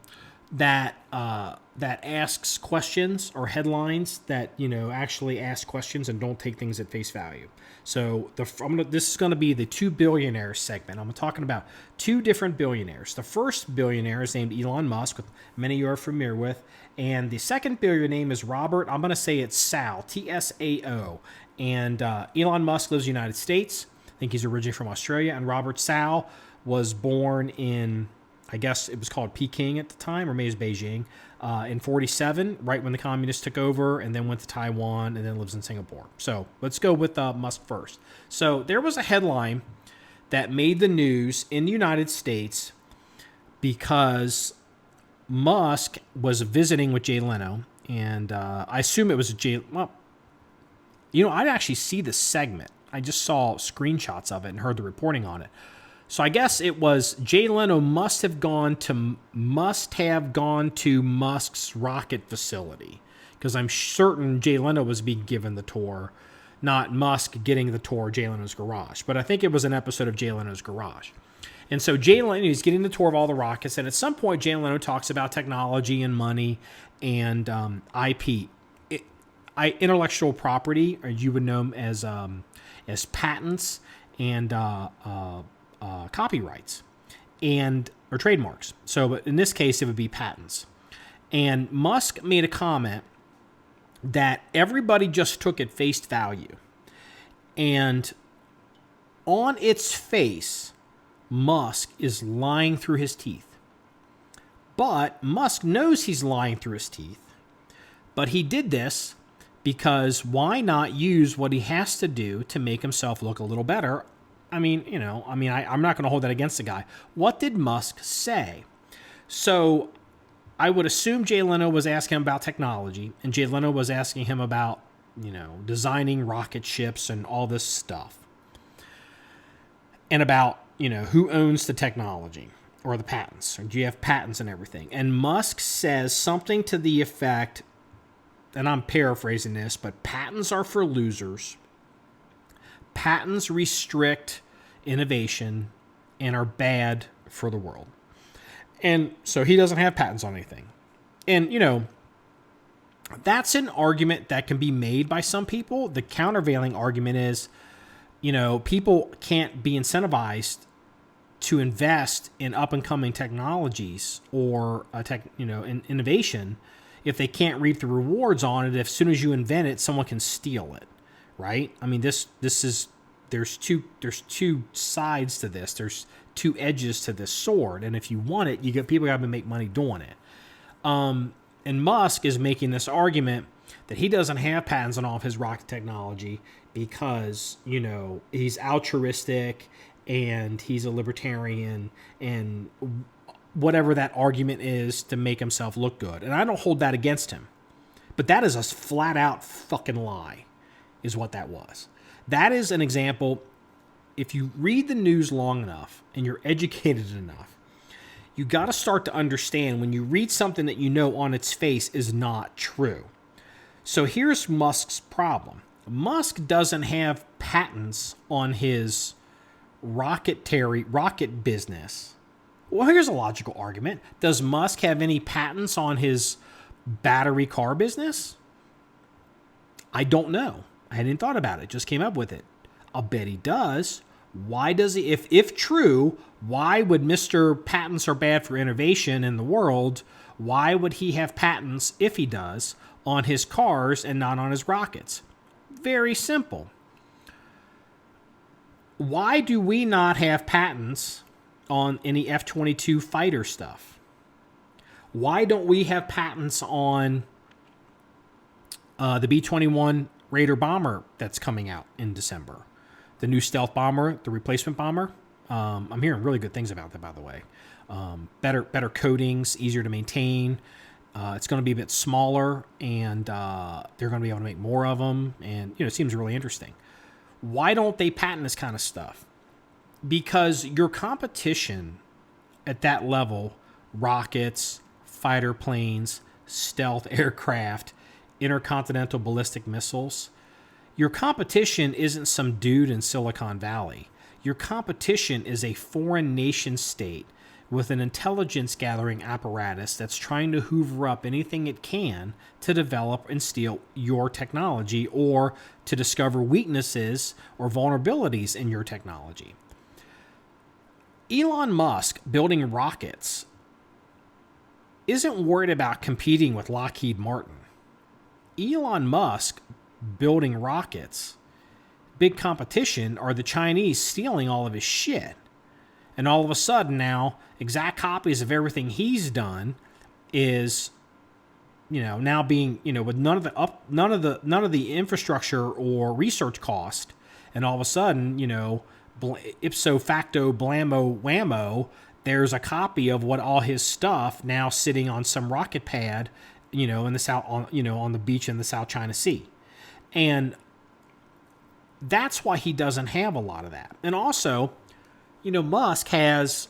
that asks questions, or headlines that, you know, actually ask questions and don't take things at face value. So this is going to be the two billionaires segment. I'm talking about two different billionaires. The first billionaire is named Elon Musk, which many of you are familiar with, and the second billionaire name is Robert. I'm going to say it's Sal, Tsao. And Elon Musk lives in the United States. I think he's originally from Australia, and Robert Sal was born in, I guess it was called Peking at the time, or maybe it was Beijing, in 47, right when the communists took over, and then went to Taiwan, and then lives in Singapore. So let's go with Musk first. So there was a headline that made the news in the United States because Musk was visiting with Jay Leno, and I assume it was I'd actually see the segment. I just saw screenshots of it and heard the reporting on it. So I guess it was Jay Leno must have gone to Musk's rocket facility, because I'm certain Jay Leno was being given the tour, not Musk getting the tour of Jay Leno's garage. But I think it was an episode of Jay Leno's garage. And so Jay Leno is getting the tour of all the rockets, and at some point Jay Leno talks about technology and money and IP, intellectual property, or you would know them as patents and copyrights or trademarks. So in this case, it would be patents. And Musk made a comment that everybody just took at face value. And on its face, Musk is lying through his teeth. But Musk knows he's lying through his teeth. But he did this because why not use what he has to do to make himself look a little better? I'm not going to hold that against the guy. What did Musk say? So I would assume Jay Leno was asking him about technology, and Jay Leno was asking him about, designing rocket ships and all this stuff. And about, who owns the technology or the patents, or do you have patents and everything? And Musk says something to the effect, and I'm paraphrasing this, but patents are for losers. Patents restrict innovation and are bad for the world. And so he doesn't have patents on anything. And, that's an argument that can be made by some people. The countervailing argument is, people can't be incentivized to invest in up-and-coming technologies or in innovation if they can't reap the rewards on it. As soon as you invent it, someone can steal it, right? I mean, there's two sides to this. There's two edges to this sword, and if you want it, people got to make money doing it. And Musk is making this argument that he doesn't have patents on all of his rocket technology because, he's altruistic and he's a libertarian and whatever that argument is to make himself look good. And I don't hold that against him. But that is a flat out fucking lie, is what that was. That is an example. If you read the news long enough and you're educated enough, you got to start to understand when you read something that on its face is not true. So here's Musk's problem. Musk doesn't have patents on his rocket business. Well, here's a logical argument. Does Musk have any patents on his battery car business? I don't know. I hadn't thought about it. Just came up with it. I'll bet he does. Why does he? If true, why would Mr. Patents are bad for innovation in the world? Why would he have patents, if he does, on his cars and not on his rockets? Very simple. Why do we not have patents on any F-22 fighter stuff? Why don't we have patents on the B-21 Raider bomber that's coming out in December? The new stealth bomber, the replacement bomber. I'm hearing really good things about that, by the way. Better coatings, easier to maintain. It's going to be a bit smaller, and they're going to be able to make more of them. And it seems really interesting. Why don't they patent this kind of stuff? Because your competition at that level, rockets, fighter planes, stealth aircraft, intercontinental ballistic missiles, your competition isn't some dude in Silicon Valley. Your competition is a foreign nation state with an intelligence gathering apparatus that's trying to hoover up anything it can to develop and steal your technology or to discover weaknesses or vulnerabilities in your technology. Elon Musk building rockets isn't worried about competing with Lockheed Martin. Elon Musk building rockets, big competition are the Chinese stealing all of his shit. And all of a sudden now, exact copies of everything he's done is, now being, with none of the infrastructure or research cost, and all of a sudden, ipso facto blammo whammo, there's a copy of what all his stuff now sitting on some rocket pad, in the South, on the beach in the South China Sea. And that's why he doesn't have a lot of that. And also, Musk has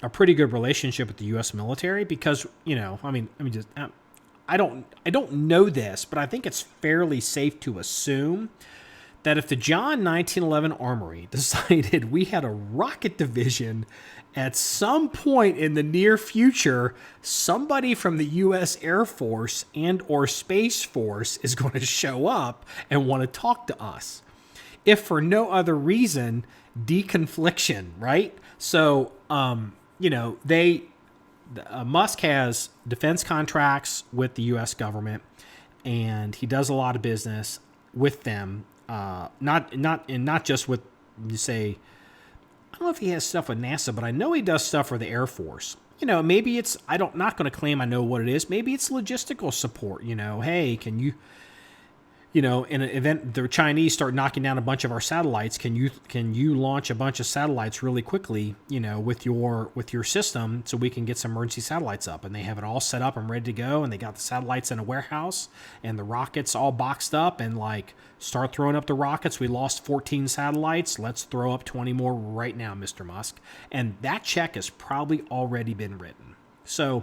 a pretty good relationship with the U.S. military because, I don't know this, but I think it's fairly safe to assume that if the John 1911 Armory decided we had a rocket division at some point in the near future, somebody from the U.S. Air Force and or Space Force is going to show up and want to talk to us. If for no other reason, deconfliction, right? So, Musk has defense contracts with the U.S. government, and he does a lot of business with them. Not just with, you say, I don't know if he has stuff with NASA, but I know he does stuff for the Air Force. Maybe it's, not going to claim I know what it is. Maybe it's logistical support. Hey, can you, in an event the Chinese start knocking down a bunch of our satellites, can you launch a bunch of satellites really quickly, with your system so we can get some emergency satellites up? And they have it all set up and ready to go, and they got the satellites in a warehouse and the rockets all boxed up, and start throwing up the rockets. We lost 14 satellites. Let's throw up 20 more right now, Mr. Musk. And that check has probably already been written. So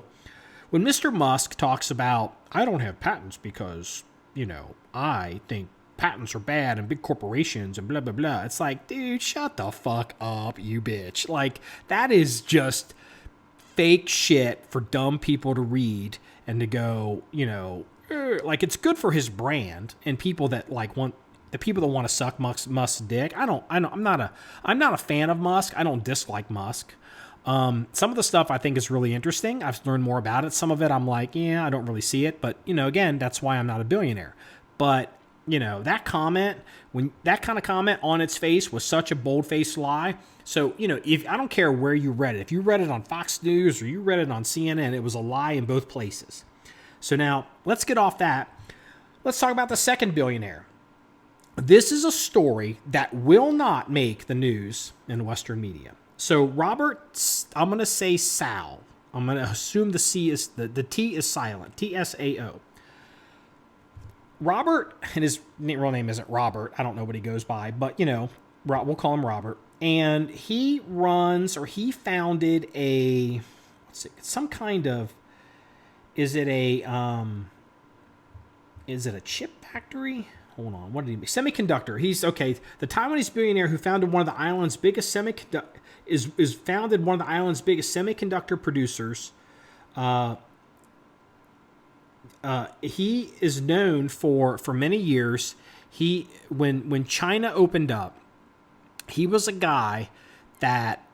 when Mr. Musk talks about, I don't have patents because, I think patents are bad and big corporations and blah, blah, blah. It's like, dude, shut the fuck up, you bitch. That is just fake shit for dumb people to read and to go, it's good for his brand and people that want the people that want to suck Musk's dick. I'm not a fan of Musk. I don't dislike Musk. Some of the stuff I think is really interesting. I've learned more about it. Some of it I'm like, yeah, I don't really see it. But, again, that's why I'm not a billionaire. But, that comment, when that kind of comment on its face was such a bold-faced lie. So, if I don't care where you read it. If you read it on Fox News or you read it on CNN, it was a lie in both places. So now let's get off that. Let's talk about the second billionaire. This is a story that will not make the news in Western media. So Robert, I'm going to say Sal. I'm going to assume the C is, the T is silent. T-S-A-O. Robert, and his real name isn't Robert. I don't know what he goes by, but, we'll call him Robert. And he founded some kind of, is it a chip factory? Hold on. What did he make? Semiconductor. The Taiwanese billionaire who founded one of the island's biggest founded one of the island's biggest semiconductor producers. He is known for many years. When China opened up, he was a guy that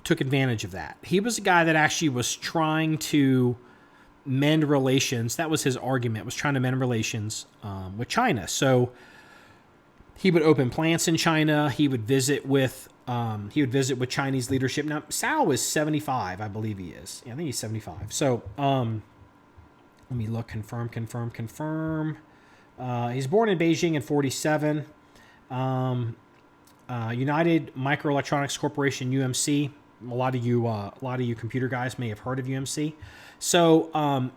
took advantage of that. He was a guy that actually was trying to mend relations. That was his argument, was trying to mend relations with China. So he would open plants in China. He would visit with Chinese leadership. Now, Sal is 75, I believe he is. Yeah, I think he's 75. So let me look, confirm. He's born in Beijing in 47. United Microelectronics Corporation, UMC. A lot of you computer guys may have heard of UMC. So,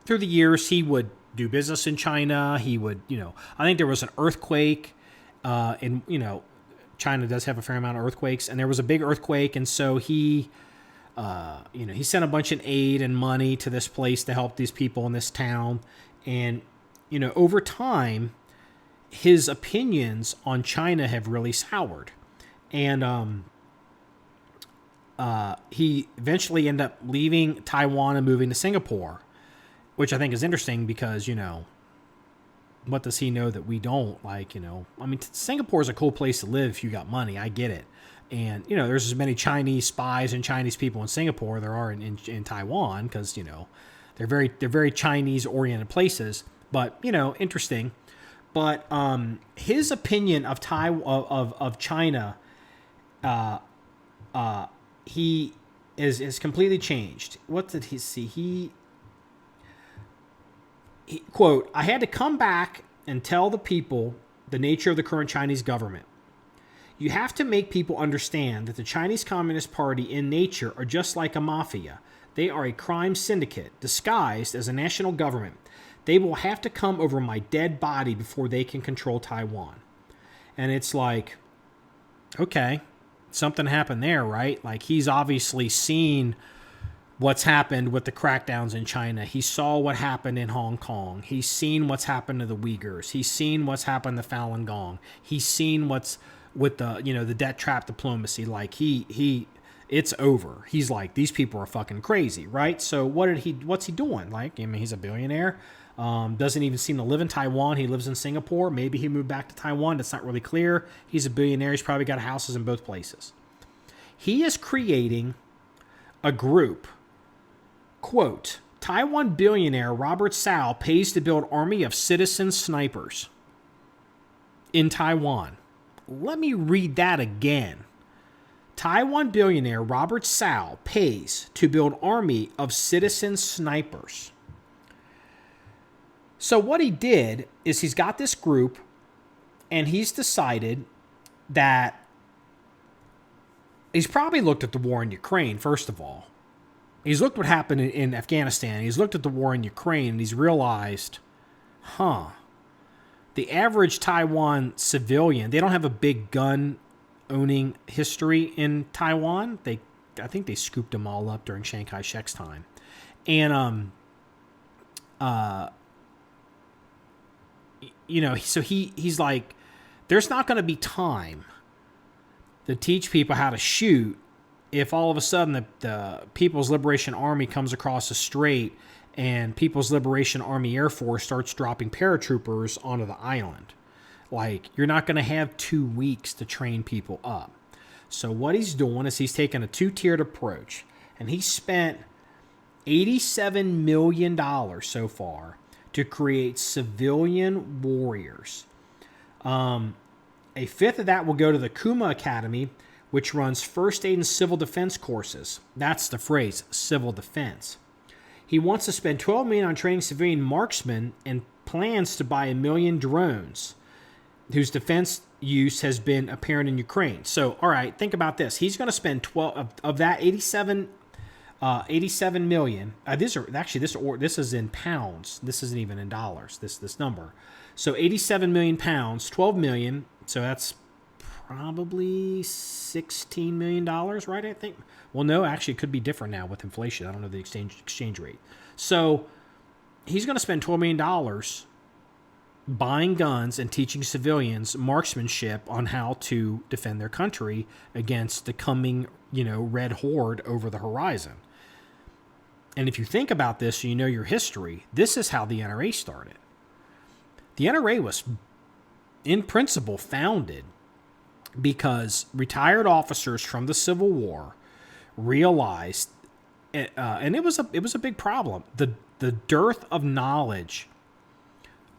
through the years, he would do business in China. He would, I think there was an earthquake, China does have a fair amount of earthquakes, and there was a big earthquake. And so he sent a bunch of aid and money to this place to help these people in this town. And, over time, his opinions on China have really soured. And, he eventually ended up leaving Taiwan and moving to Singapore, which I think is interesting because, what does he know that we don't? Singapore is a cool place to live if you got money. I get it. And, there's as many Chinese spies and Chinese people in Singapore there are in Taiwan because, they're very Chinese-oriented places. But, interesting. But his opinion of China he is completely changed. What did he see? He quote, I had to come back and tell the people the nature of the current Chinese government. You have to make people understand that the Chinese Communist Party in nature are just like a mafia. They are a crime syndicate disguised as a national government. They will have to come over my dead body before they can control Taiwan. And it's like, okay, something happened there, right? Like, he's obviously seen what's happened with the crackdowns in China. He saw what happened in Hong Kong. He's seen what's happened to the Uyghurs. He's seen what's happened to Falun Gong. He's seen what's with the, the debt trap diplomacy. Like, it's over. He's like, these people are fucking crazy, right? So what's he doing? Like, I mean, he's a billionaire. Doesn't even seem to live in Taiwan. He lives in Singapore. Maybe he moved back to Taiwan. That's not really clear. He's a billionaire. He's probably got houses in both places. He is creating a group. Quote, Taiwan billionaire Robert Tsao pays to build army of citizen snipers in Taiwan. Let me read that again. Taiwan billionaire Robert Tsao pays to build army of citizen snipers. So what he did is he's got this group, and he's decided that he's probably looked at the war in Ukraine, first of all. He's looked what happened in Afghanistan. He's looked at the war in Ukraine, and he's realized, the average Taiwan civilian, they don't have a big gun owning history in Taiwan. I think they scooped them all up during Chiang Kai-shek's time. And so he's like, there's not going to be time to teach people how to shoot if all of a sudden the People's Liberation Army comes across the strait and People's Liberation Army Air Force starts dropping paratroopers onto the island. Like, you're not going to have 2 weeks to train people up. So what he's doing is he's taking a 2-tiered approach, and he spent $87 million so far to create civilian warriors. A fifth of that will go to the Kuma Academy, which runs first aid and civil defense courses. That's the phrase, civil defense. He wants to spend $12 million on training civilian marksmen and plans to buy 1 million drones, whose defense use has been apparent in Ukraine. So, all right, think about this. He's going to spend 12 of that 87 million. This is in pounds. This isn't even in dollars. This number. So 87 million pounds, 12 million. So that's probably $16 million, right? I think. Well, no, actually, it could be different now with inflation. I don't know the exchange rate. So he's going to spend $12 million buying guns and teaching civilians marksmanship on how to defend their country against the coming, red horde over the horizon. And if you think about this, you know your history, this is how the NRA started. The NRA was, in principle, founded because retired officers from the Civil War realized, and it was a big problem, the dearth of knowledge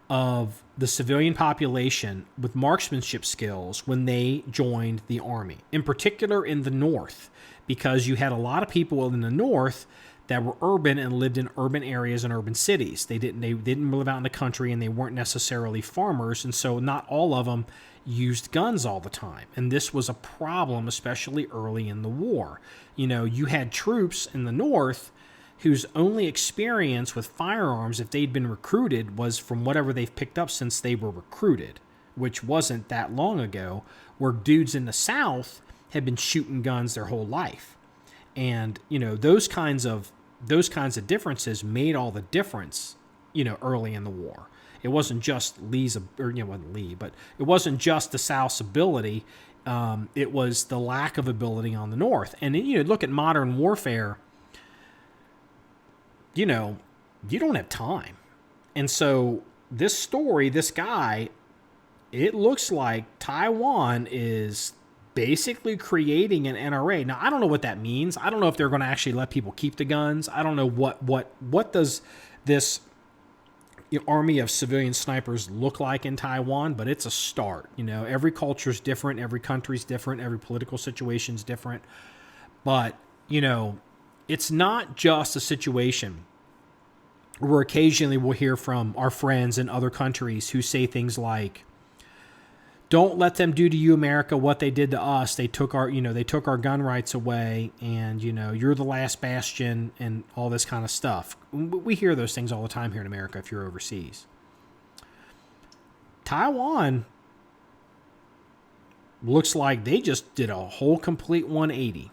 of the civilian population with marksmanship skills when they joined the Army, in particular in the North, because you had a lot of people in the North that were urban and lived in urban areas and urban cities. They didn't live out in the country, and they weren't necessarily farmers, and so not all of them used guns all the time. And this was a problem, especially early in the war. You had troops in the North whose only experience with firearms, if they'd been recruited, was from whatever they've picked up since they were recruited, which wasn't that long ago, where dudes in the South had been shooting guns their whole life. And, those kinds of differences made all the difference, early in the war. It wasn't just it wasn't just the South's ability. It was the lack of ability on the North. And, look at modern warfare, you don't have time. And so this guy, it looks like Taiwan is basically creating an NRA. Now, I don't know what that means. I don't know if they're going to actually let people keep the guns. I don't know what does this army of civilian snipers look like in Taiwan, but it's a start. Every culture is different, every country's different, every political situation's different. But, it's not just a situation where occasionally we'll hear from our friends in other countries who say things like, don't let them do to you, America, what they did to us. They took our gun rights away, and, you're the last bastion and all this kind of stuff. We hear those things all the time here in America if you're overseas. Taiwan looks like they just did a whole complete 180.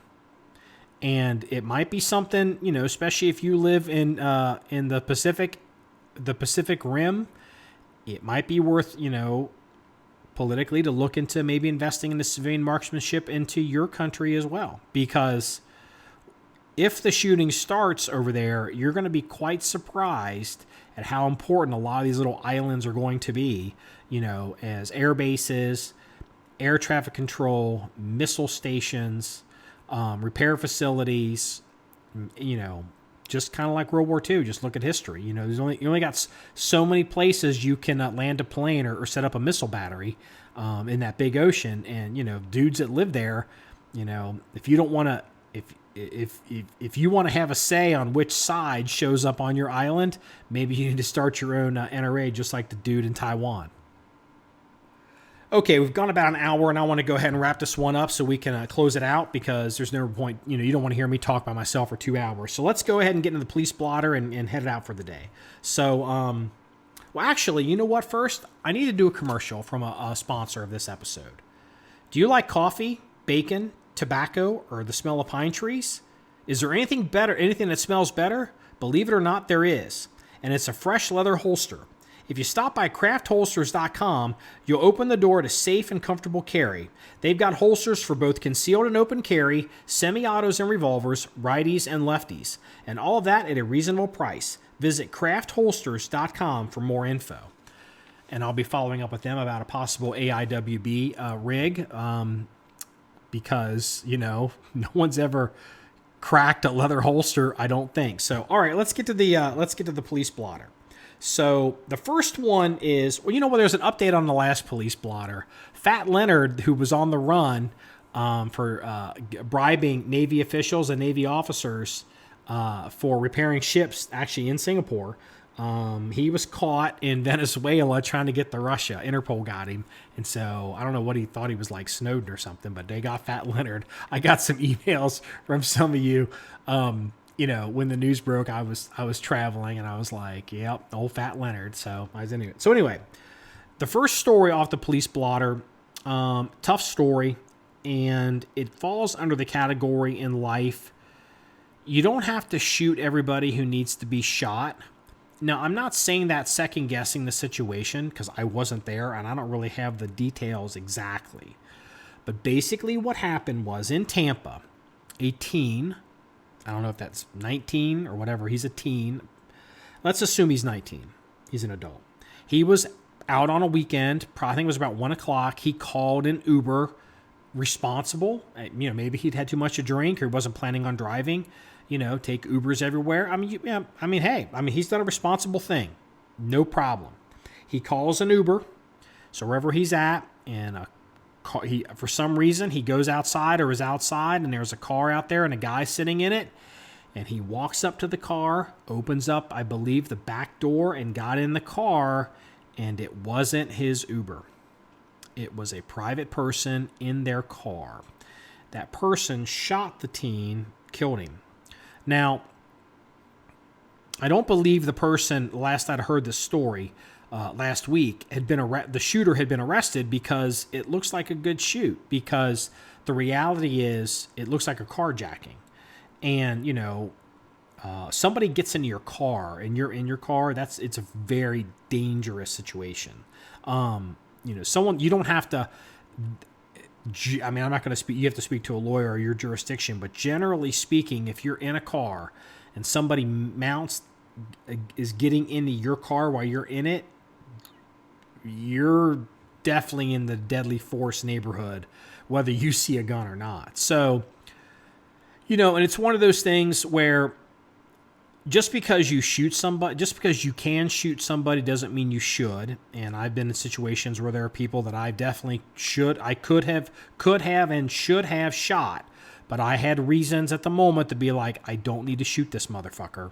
And it might be something, especially if you live in the Pacific Rim, it might be worth, politically to look into maybe investing in the civilian marksmanship into your country as well. Because if the shooting starts over there, you're going to be quite surprised at how important a lot of these little islands are going to be, as air bases, air traffic control, missile stations, repair facilities, just kind of like World War II. Just look at history. You only got so many places you can land a plane or set up a missile battery in that big ocean. And dudes that live there, if you don't want to, if you want to have a say on which side shows up on your island, maybe you need to start your own NRA, just like the dude in Taiwan. Okay, we've gone about an hour, and I want to go ahead and wrap this one up so we can close it out, because there's no point, you don't want to hear me talk by myself for 2 hours. So let's go ahead and get into the police blotter and head it out for the day. So, well, actually, you know what? First, I need to do a commercial from a sponsor of this episode. Do you like coffee, bacon, tobacco, or the smell of pine trees? Is there anything better, anything that smells better? Believe it or not, there is. And it's a fresh leather holster. If you stop by craftholsters.com, you'll open the door to safe and comfortable carry. They've got holsters for both concealed and open carry, semi-autos and revolvers, righties and lefties, and all of that at a reasonable price. Visit craftholsters.com for more info. And I'll be following up with them about a possible AIWB rig, because, no one's ever cracked a leather holster, I don't think. So, all right, let's get to the police blotter. So the first one is, there's an update on the last police blotter. Fat Leonard, who was on the run for bribing Navy officials and Navy officers for repairing ships, actually in Singapore, he was caught in Venezuela trying to get to Russia. Interpol got him. And so I don't know what he thought, he was like Snowden or something, but they got Fat Leonard. I got some emails from some of you. When the news broke, I was traveling, and I was like, yep, old Fat Leonard. So I was into it. So anyway, the first story off the police blotter, tough story, and it falls under the category in life. You don't have to shoot everybody who needs to be shot. Now, I'm not saying that second guessing the situation, because I wasn't there and I don't really have the details exactly. But basically what happened was, in Tampa, a teen, I don't know if that's 19 or whatever. He's a teen. Let's assume he's 19. He's an adult. He was out on a weekend. I think it was about 1 o'clock. He called an Uber, responsible. Maybe he'd had too much to drink or he wasn't planning on driving. Take Ubers everywhere. He's done a responsible thing. No problem. He calls an Uber. So wherever he's at, and for some reason, he goes outside or is outside, and there's a car out there and a guy sitting in it. And he walks up to the car, opens up, I believe, the back door, and got in the car, and it wasn't his Uber. It was a private person in their car. That person shot the teen, killed him. Now, I don't believe the person, last I'd heard this story, last week, the shooter had been arrested, because it looks like a good shoot, because the reality is it looks like a carjacking. And, somebody gets into your car and you're in your car, it's a very dangerous situation. Someone, you don't have to, I'm not going to speak, you have to speak to a lawyer or your jurisdiction, but generally speaking, if you're in a car and somebody is getting into your car while you're in it, you're definitely in the deadly force neighborhood, whether you see a gun or not. So, and it's one of those things where just because you shoot somebody, just because you can shoot somebody doesn't mean you should. And I've been in situations where there are people that I definitely could have and should have shot. But I had reasons at the moment to be like, I don't need to shoot this motherfucker.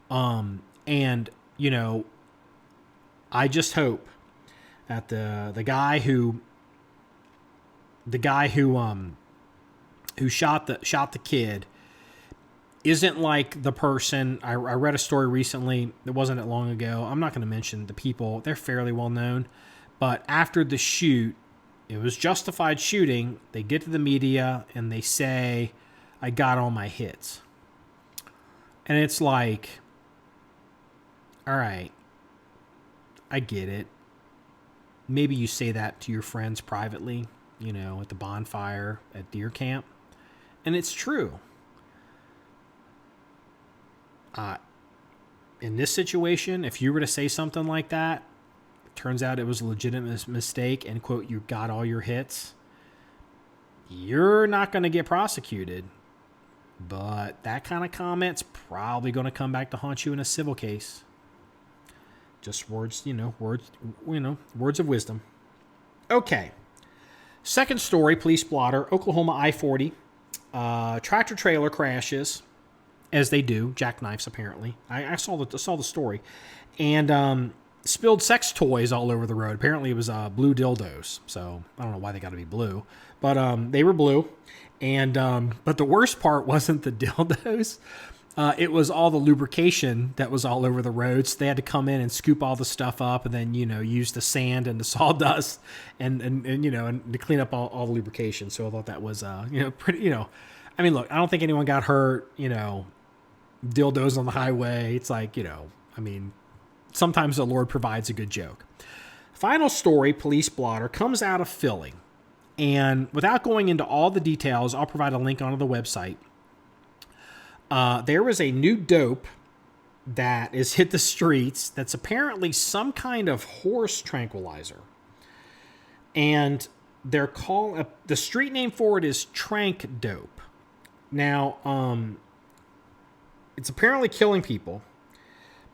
And, I just hope that the guy who shot the kid isn't like the person. I read a story recently. It wasn't that long ago. I'm not going to mention the people. They're fairly well known. But after the shoot, it was justified shooting. They get to the media and they say, I got all my hits. And it's like, all right, I get it. Maybe you say that to your friends privately, at the bonfire at deer camp. And it's true. In this situation, if you were to say something like that, it turns out it was a legitimate mistake and, quote, you got all your hits, you're not going to get prosecuted. But that kind of comment's probably going to come back to haunt you in a civil case. Just words of wisdom. Okay. Second story, police blotter, Oklahoma I-40. Tractor trailer crashes, as they do, jackknives apparently. I saw the story, and spilled sex toys all over the road. Apparently it was blue dildos. So I don't know why they got to be blue, but they were blue. And but the worst part wasn't the dildos. It was all the lubrication that was all over the roads. They had to come in and scoop all the stuff up, and then use the sand and the sawdust and to clean up all the lubrication. So I thought that was pretty. I mean, look, I don't think anyone got hurt. Dildos on the highway. It's like sometimes the Lord provides a good joke. Final story, police blotter, comes out of Philly, and without going into all the details, I'll provide a link onto the website. There is a new dope that has hit the streets that's apparently some kind of horse tranquilizer. And they're the street name for it is Tranq dope. Now, it's apparently killing people.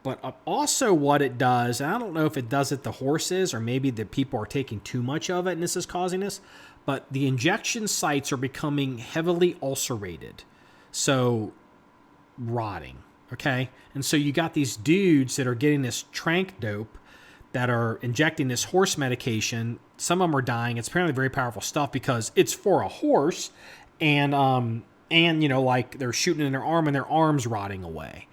But also what it does, and I don't know if it does it to horses or maybe the people are taking too much of it and this is causing this, but the injection sites are becoming heavily ulcerated. So rotting, okay? And so you got these dudes that are getting this Tranq dope that are injecting this horse medication. Some of them are dying. It's apparently very powerful stuff because it's for a horse, and like they're shooting in their arm and their arm's rotting away.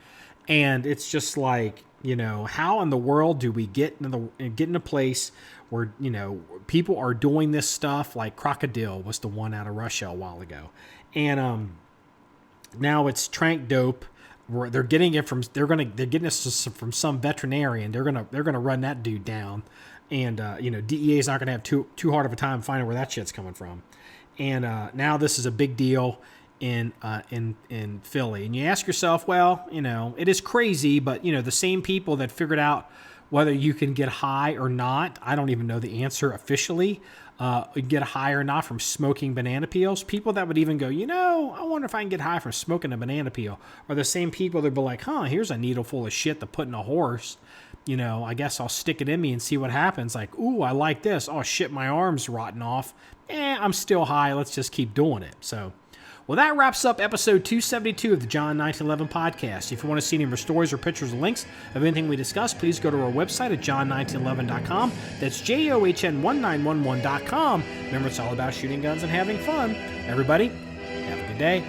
And it's just like, how in the world do we get in a place where, people are doing this stuff? Like Crocodile was the one out of Russia a while ago. And now it's Tranq dope. Where they're getting it from, they're getting this from some veterinarian. They're gonna run that dude down, and DEA is not gonna have too hard of a time finding where that shit's coming from. And now this is a big deal in Philly. And you ask yourself, well, it is crazy, but the same people that figured out whether you can get high or not, I don't even know the answer officially. Get high or not from smoking banana peels. People that would even go, I wonder if I can get high from smoking a banana peel, are the same people that be like, here's a needle full of shit to put in a horse. I guess I'll stick it in me and see what happens. Like, ooh, I like this. Oh shit, my arm's rotting off. I'm still high. Let's just keep doing it. So, well, that wraps up episode 272 of the John1911 Podcast. If you want to see any more stories or pictures or links of anything we discussed, please go to our website at John1911.com. That's JOHN1911.com. Remember, it's all about shooting guns and having fun. Everybody, have a good day.